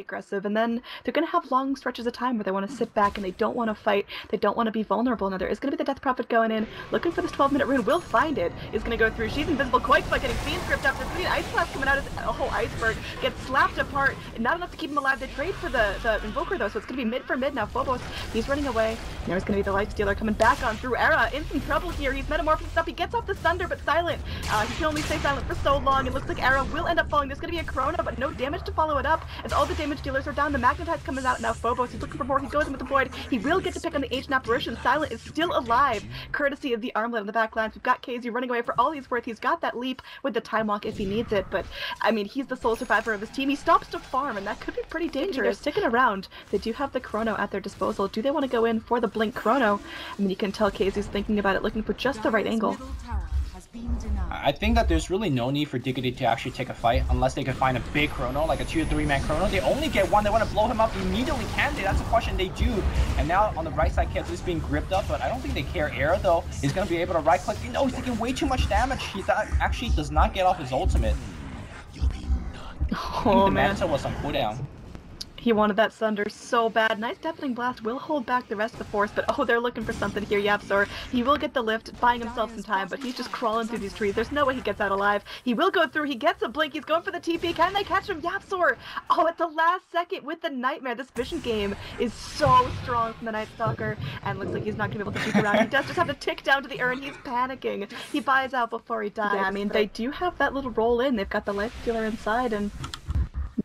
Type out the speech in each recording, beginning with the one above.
aggressive, and then they're going to have long stretches of time where they want to sit back and they don't want to fight, they don't want to be vulnerable. Now there is going to be the Death Prophet going in, looking for this 12-minute rune, will find it, is going to go through, she's invisible, quite getting Fiend Script after 3, Ice Blast coming out as a whole iceberg, gets slapped apart, not enough to keep him alive. They trade for the Invoker though, so it's going to be mid for mid now. Phobos, he's running away, there's going to be the Life Stealer coming back on through. Era in some trouble here, he's metamorphosed up, he gets off the Thunder, but silent, he can only stay silent for so long. It looks like Era will end up falling. There's going to be a Chrono, but no damage to follow it up, as all the damage dealers are down. The Magnetide's coming out now. Phobos, he's looking for more, he goes in with the Void, he will get to pick on the Ancient Apparition. Silent is still alive, courtesy of the armlet on the back lines. We've got KZ running away for all he's worth. He's got that leap with the Time Walk if he needs it, but I mean, he's the sole survivor of his team. He stops to farm, and that could be pretty dangerous. They're sticking around. They do have the Chrono at their disposal. Do they want to go in for the Blink Chrono? I mean, you can tell KZ's thinking about it, looking for just the right angle. I think that there's really no need for Diggity to actually take a fight unless they can find a big Chrono, like a 2 or 3 man Chrono. They only get one. They want to blow him up immediately. Can they? That's a question. They do. And now on the right side, KZ is being gripped up, but I don't think they care. Era though is going to be able to right click. You know, he's taking way too much damage. He actually does not get off his ultimate. Oh, the man. Manta was on cooldown. He wanted that Thunder so bad. Nice Deafening Blast will hold back the rest of the force, but oh, they're looking for something here. YapzOr, he will get the lift, buying himself some time, but he's just crawling through these trees. There's no way he gets out alive. He will go through, he gets a blink, he's going for the TP. Can they catch him? YapzOr! Oh, at the last second with the Nightmare. This vision game is so strong from the Night Stalker, and looks like he's not going to be able to keep around. He does just have to tick down to the urn. He's panicking. He buys out before he dies. Yeah, I mean, they do have that little roll in. They've got the Life Stealer inside, and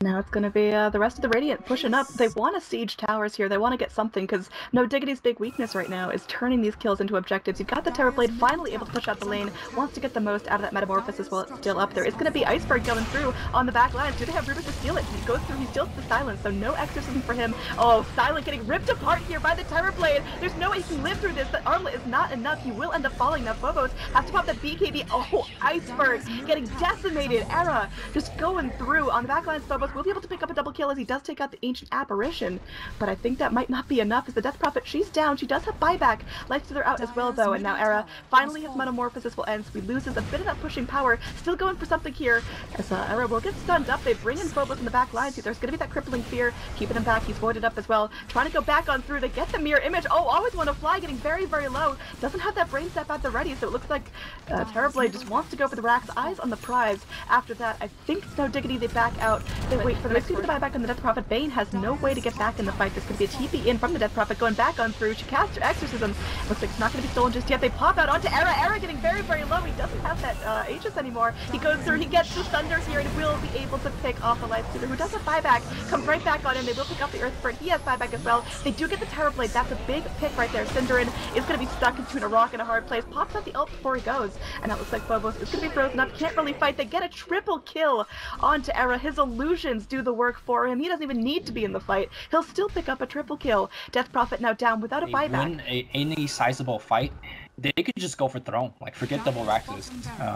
now it's going to be the rest of the Radiant pushing up. They want to siege towers here. They want to get something, because NoDiggity's big weakness right now is turning these kills into objectives. You've got the Terrorblade finally able to push out the lane, wants to get the most out of that Metamorphosis while it's still up there. It's going to be Iceberg coming through on the back lines. Do they have Rubik to steal it? He goes through, he steals the Silence, so no exorcism for him. Oh, Silent getting ripped apart here by the Terrorblade. There's no way he can live through this. The armlet is not enough. He will end up falling. Now Phobos has to pop that BKB. Oh, Iceberg getting decimated. Era just going through on the back lines. Phobos will be able to pick up a double kill as he does take out the Ancient Apparition, but I think that might not be enough as the Death Prophet, she's down. She does have buyback. Life Stealer out as well though, and now Era finally his Metamorphosis will end, so he loses a bit of that pushing power. Still going for something here as Era will get stunned up. They bring in Phobos in the back line. See, there's going to be that crippling fear keeping him back. He's voided up as well, trying to go back on through. They get the mirror image. Oh, always want to fly, getting very, very low. Doesn't have that brain step at the ready, so it looks like Terrorblade just wants to go for the racks. Eyes on the prize. After that, I think NoDiggity, they back out. They wait for the next one to buy back on the Death Prophet. Bane has no way to get back in the fight. There's going to be a TP in from the Death Prophet going back on through. She casts her Exorcism. Looks like it's not going to be stolen just yet. They pop out onto Era. Era getting very, very low. He doesn't have that Aegis anymore. He goes through. He gets the Thunder here and will be able to pick off the Life Stealer, who does have buyback. Comes right back on him. They will pick up the Earth Bird. He has buyback as well. They do get the Terrorblade. That's a big pick right there. Cinderin is going to be stuck between a rock and a hard place. Pops out the ult before he goes. And that looks like Phobos is going to be frozen up. Can't really fight. They get a triple kill onto Era. His illusions do the work for him. He doesn't even need to be in the fight. He'll still pick up a triple kill. Death Prophet now down without a buyback. Win any sizable fight, they could just go for throne. Like, forget double Raxes.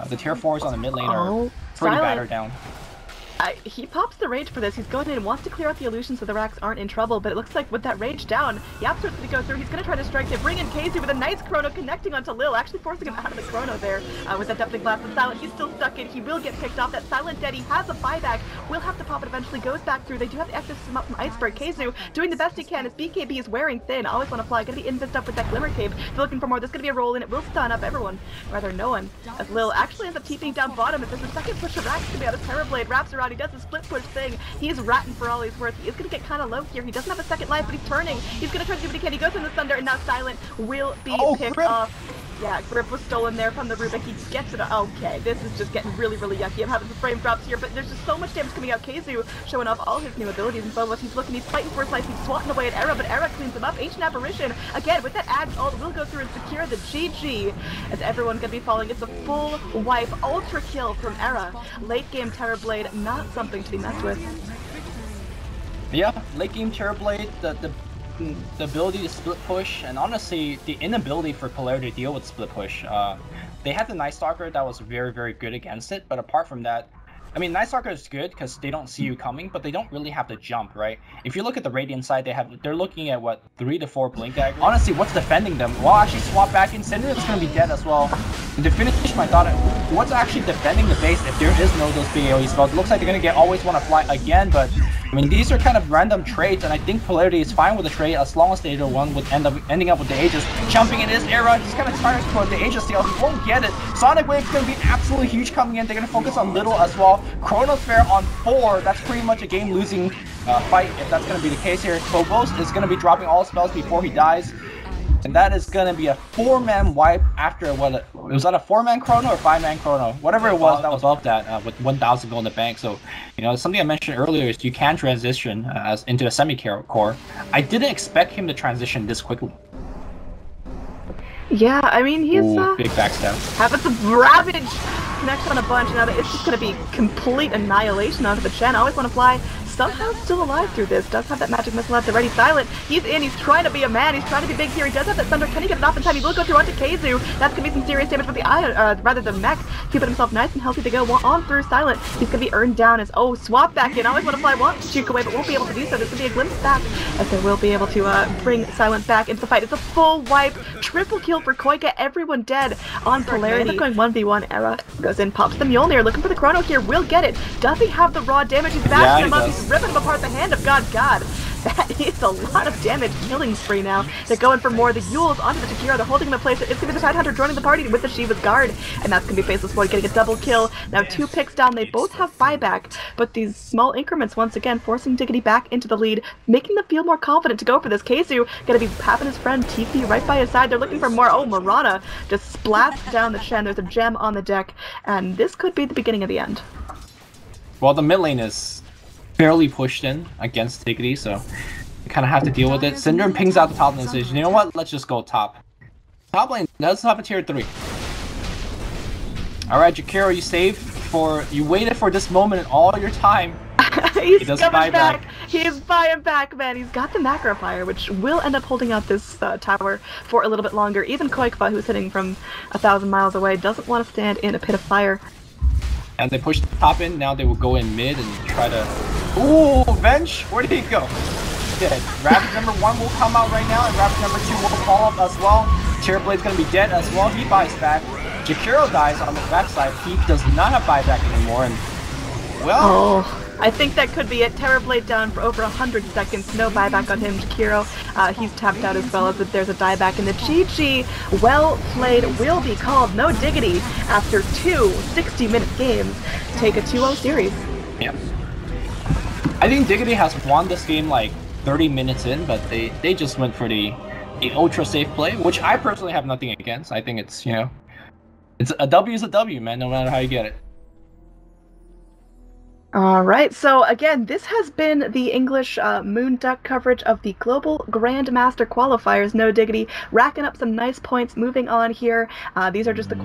The tier 4s on the mid lane are pretty battered down. He pops the rage for this. He's going in and wants to clear out the illusion so the racks aren't in trouble, but it looks like with that rage down, YapzOr's going to go through. He's going to try to strike. They bring in KZ with a nice Chrono connecting onto Lil, actually forcing him out of the Chrono there with that Deafening Blast. And Silent, he's still stuck in. He will get picked off. That Silent Dead, he has a buyback. Will have to pop it eventually. Goes back through. They do have the exorcism up from Iceberg. KZ doing the best he can. His BKB is wearing thin. Always want to fly. Going to be invised up with that Glimmer Cape. They're looking for more. There's going to be a roll in. It will stun up everyone. Rather, no one. As Lil actually ends up TPing down bottom. If there's a second push of Rax, going to be out of Terrorblade. Wraps around. He does the split push thing. He is ratting for all he's worth. He is going to get kind of low here. He doesn't have a second life, but he's turning. He's going to try to do what he can. He goes in the Thunder, and now Silent will be picked off. Yeah, Grip was stolen there from the Rubik. He gets it. Okay, this is just getting really, really yucky. I'm having some frame drops here, but there's just so much damage coming out. KZ showing off all his new abilities and Phobos. He's looking, he's fighting for his life. He's swatting away at Era, but Era cleans him up. Ancient Apparition, again, with that Axe ult, will go through and secure the GG as everyone's going to be falling. It's a full wipe, ultra kill from Era. Late game Terrorblade, not something to be messed with. Yeah, late game Terrorblade, the ability to split push, and honestly, the inability for Polarity to deal with split push. They had the Night Stalker that was very, very good against it, but apart from that, I mean, Night Stalker is good because they don't see you coming, but they don't really have to jump, right? If you look at the Radiant side, they're looking at what, 3 to 4 blink daggers. Honestly, what's defending them? Well, actually swap back in Cinder, it's gonna be dead as well. And to finish my thought, what's actually defending the base if there is no those big AoE spells? It looks like they're going to always want to fly again, but I mean, these are kind of random trades, and I think Polarity is fine with the trade as long as the Aegis one would ending up with the Aegis jumping in his era. He's kind of trying to put the Aegis steal. He won't get it. Sonic Wave's going to be absolutely huge coming in. They're going to focus on Little as well. Chronosphere on 4. That's pretty much a game-losing fight if that's going to be the case here. Phobos is going to be dropping all spells before he dies. And that is going to be a 4-man wipe after what? Was that a 4-man chrono or 5-man chrono? Whatever it was, that was above that with 1,000 gold in the bank. So, you know, something I mentioned earlier is you can transition as into a semi-core. I didn't expect him to transition this quickly. Yeah, I mean, he's big backstab. Having some ravage connects on a bunch. Now it's just going to be complete annihilation onto the Chen. I always want to fly. Somehow still alive through this. Does have that magic missile at the ready. Silent. He's in. He's trying to be a man. He's trying to be big here. He does have that thunder. Can he get it off in time? He will go through onto Keizu. That's gonna be some serious damage for the rather the mech. Keeping himself nice and healthy to go on through Silent. He's gonna be earned down as swap back in. I always want to fly once to juke away, but won't be able to do so. This will be a glimpse back as they will be able to bring Silent back into the fight. It's a full wipe. Triple kill for Koika. Everyone dead on Polarity. Going 1v1 era. Goes in, pops the Mjolnir. Looking for the chrono here. Will get it. Does he have the raw damage? He's bashing him up. He's ripping him apart. The hand of God. That is a lot of damage. Killing spree now. They're going for more. The Yules onto the Takira. They're holding him in place. It's going to be the Tidehunter joining the party with the Shiva's Guard. And that's going to be Faceless Void getting a double kill. Now 2 picks down. They both have buyback. But these small increments once again forcing Diggity back into the lead. Making them feel more confident to go for this. Keizu going to be having his friend TP right by his side. They're looking for more. Oh, Marana just splats down the Chen. There's a gem on the deck. And this could be the beginning of the end. Well, the mid lane is fairly pushed in against Diggity, so you kind of have to deal with it. Syndrome pings out the top lane and says, you know what, let's just go top. Top lane does have a tier 3. Alright, Jakiro, you waited for this moment in all your time. He's coming back. He's buying back, man. He's got the macro fire, which will end up holding out this tower for a little bit longer. Even Koikfa, who's hitting from 1,000 miles away, doesn't want to stand in a pit of fire. And they push the top in, now they will go in mid and try to... Ooh, Venge! Where did he go? Dead. Ravage number 1 will come out right now, and Ravage number 2 will follow up as well. Terrorblade's gonna be dead as well, he buys back. Jakiro dies on the backside, he does not have buyback anymore, and... Well... Oh, I think that could be it. Terrorblade down for over 100 seconds, no buyback on him. Jakiro, he's tapped out as well as there's a dieback in the GG. Well played will be called NoDiggity after 2 60-minute games. Take a 2-0 series. Yeah. I think Diggity has won this game like 30 minutes in, but they just went for the ultra safe play, which I personally have nothing against. I think it's, you know, it's a W is a W, man, no matter how you get it. Alright, so again, this has been the English Moon Duck coverage of the Global Grandmaster Qualifiers. NoDiggity racking up some nice points. Moving on here, these are just the